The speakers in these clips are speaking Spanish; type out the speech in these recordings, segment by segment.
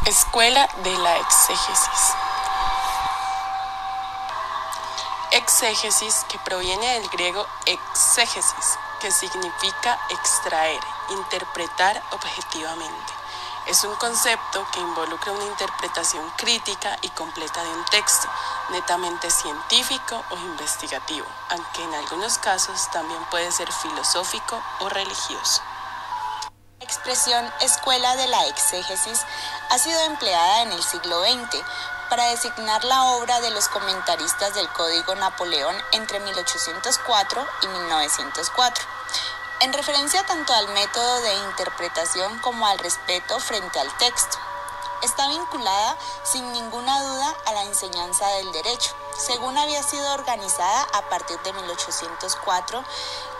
Escuela de la exégesis. Exégesis, que proviene del griego exégesis, que significa extraer, interpretar objetivamente. Es un concepto que involucra una interpretación crítica y completa de un texto, netamente científico o investigativo, aunque en algunos casos también puede ser filosófico o religioso. La expresión escuela de la exégesis ha sido empleada en el siglo XX para designar la obra de los comentaristas del Código Napoleón entre 1804 y 1904, en referencia tanto al método de interpretación como al respeto frente al texto. Está vinculada sin ninguna duda a la enseñanza del derecho, según había sido organizada a partir de 1804,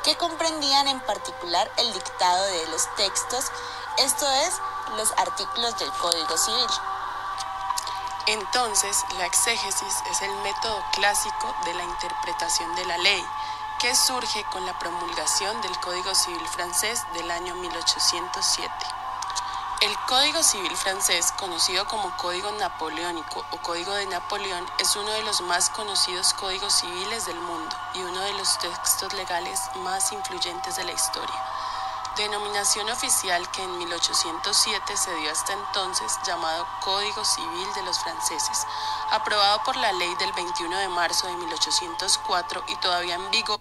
que comprendían en particular el dictado de los textos, esto es, los artículos del Código Civil. Entonces, la exégesis es el método clásico de la interpretación de la ley, que surge con la promulgación del Código Civil francés del año 1807. El Código Civil francés, conocido como Código Napoleónico o Código de Napoleón, es uno de los más conocidos códigos civiles del mundo y uno de los textos legales más influyentes de la historia. Denominación oficial que en 1807 se dio hasta entonces, llamado Código Civil de los Franceses, aprobado por la ley del 21 de marzo de 1804 y todavía en vigor,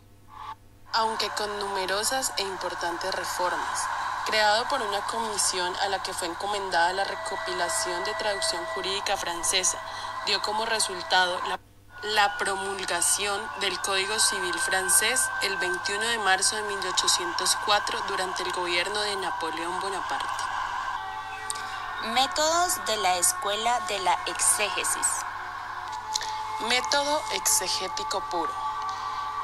aunque con numerosas e importantes reformas. Creado por una comisión a la que fue encomendada la recopilación de traducción jurídica francesa, dio como resultado la promulgación del Código Civil francés el 21 de marzo de 1804 durante el gobierno de Napoleón Bonaparte. Métodos de la escuela de la exégesis. Método exegético puro.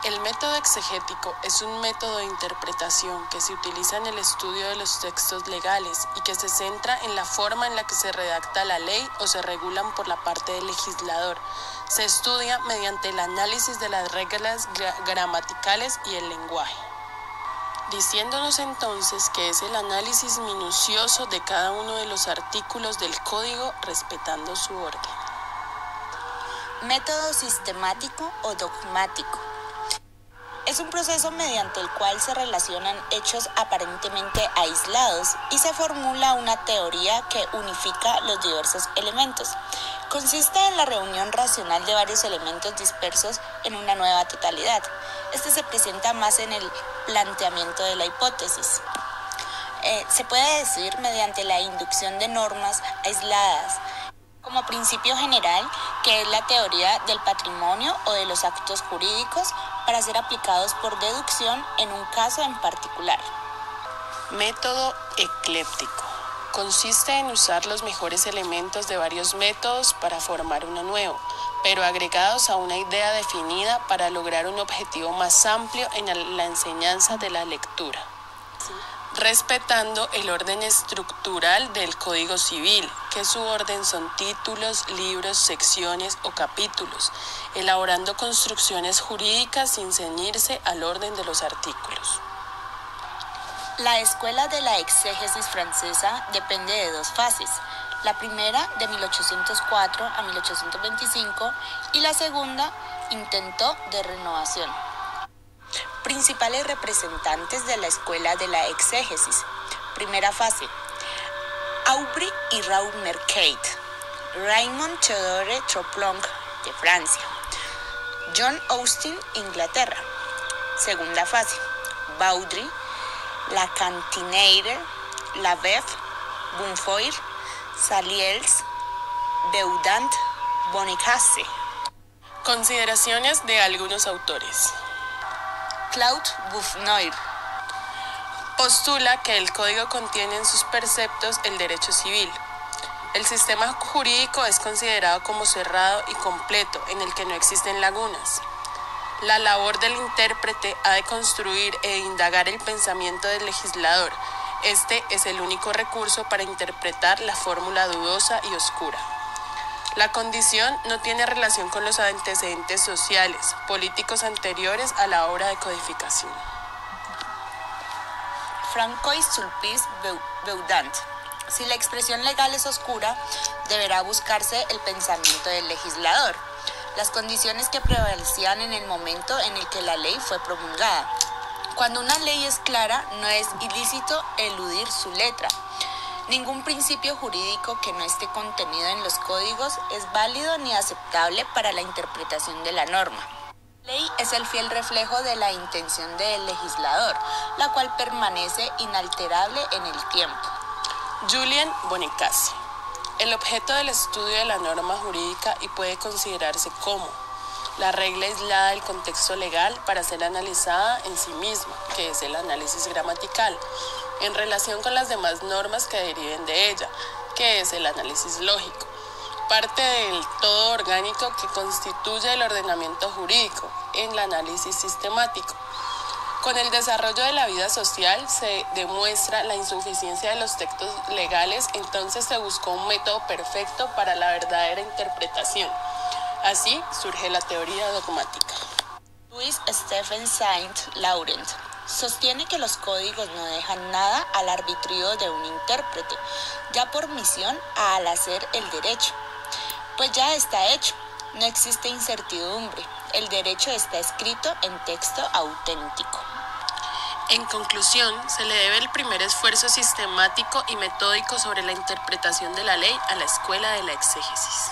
El método exegético es un método de interpretación que se utiliza en el estudio de los textos legales y que se centra en la forma en la que se redacta la ley o se regulan por la parte del legislador. Se estudia mediante el análisis de las reglas gramaticales y el lenguaje, diciéndonos entonces que es el análisis minucioso de cada uno de los artículos del código respetando su orden. Método sistemático o dogmático. Es un proceso mediante el cual se relacionan hechos aparentemente aislados y se formula una teoría que unifica los diversos elementos. Consiste en la reunión racional de varios elementos dispersos en una nueva totalidad. Este se presenta más en el planteamiento de la hipótesis. Se puede decir mediante la inducción de normas aisladas, como principio general, que es la teoría del patrimonio o de los actos jurídicos para ser aplicados por deducción en un caso en particular. Método ecléptico. Consiste en usar los mejores elementos de varios métodos para formar uno nuevo, pero agregados a una idea definida para lograr un objetivo más amplio en la enseñanza de la lectura. Respetando el orden estructural del Código Civil, que su orden son títulos, libros, secciones o capítulos, elaborando construcciones jurídicas sin ceñirse al orden de los artículos. La escuela de la exégesis francesa depende de dos fases. La primera, de 1804 a 1825, y la segunda, intento de renovación. Principales representantes de la escuela de la exégesis. Primera fase: Aubry y Raoul Mercaid, Raymond Theodore Troplong, de Francia, John Austin, Inglaterra. Segunda fase: Baudry, Lacantinière, Labef, Bonfoy, Saliers, Beudant, Bonicace. Consideraciones de algunos autores. Claude Bouffnoir postula que el código contiene en sus preceptos el derecho civil. El sistema jurídico es considerado como cerrado y completo, en el que no existen lagunas. La labor del intérprete ha de construir e indagar el pensamiento del legislador. Este es el único recurso para interpretar la fórmula dudosa y oscura. La condición no tiene relación con los antecedentes sociales, políticos anteriores a la obra de codificación. Francois Sulpice Beudant, Si la expresión legal es oscura, deberá buscarse el pensamiento del legislador, las condiciones que prevalecían en el momento en el que la ley fue promulgada. Cuando una ley es clara, no es ilícito eludir su letra. Ningún principio jurídico que no esté contenido en los códigos es válido ni aceptable para la interpretación de la norma. La ley es el fiel reflejo de la intención del legislador, la cual permanece inalterable en el tiempo. Julian Bonincase. El objeto del estudio de la norma jurídica y puede considerarse como la regla aislada del contexto legal para ser analizada en sí misma, que es el análisis gramatical, en relación con las demás normas que deriven de ella, que es el análisis lógico, parte del todo orgánico que constituye el ordenamiento jurídico, en el análisis sistemático. Con el desarrollo de la vida social se demuestra la insuficiencia de los textos legales, entonces se buscó un método perfecto para la verdadera interpretación. Así surge la teoría dogmática. Louis Stephen Saint Laurent sostiene que los códigos no dejan nada al arbitrio de un intérprete, ya por misión al hacer el derecho, pues ya está hecho, no existe incertidumbre, el derecho está escrito en texto auténtico. En conclusión, se le debe el primer esfuerzo sistemático y metódico sobre la interpretación de la ley a la escuela de la exégesis.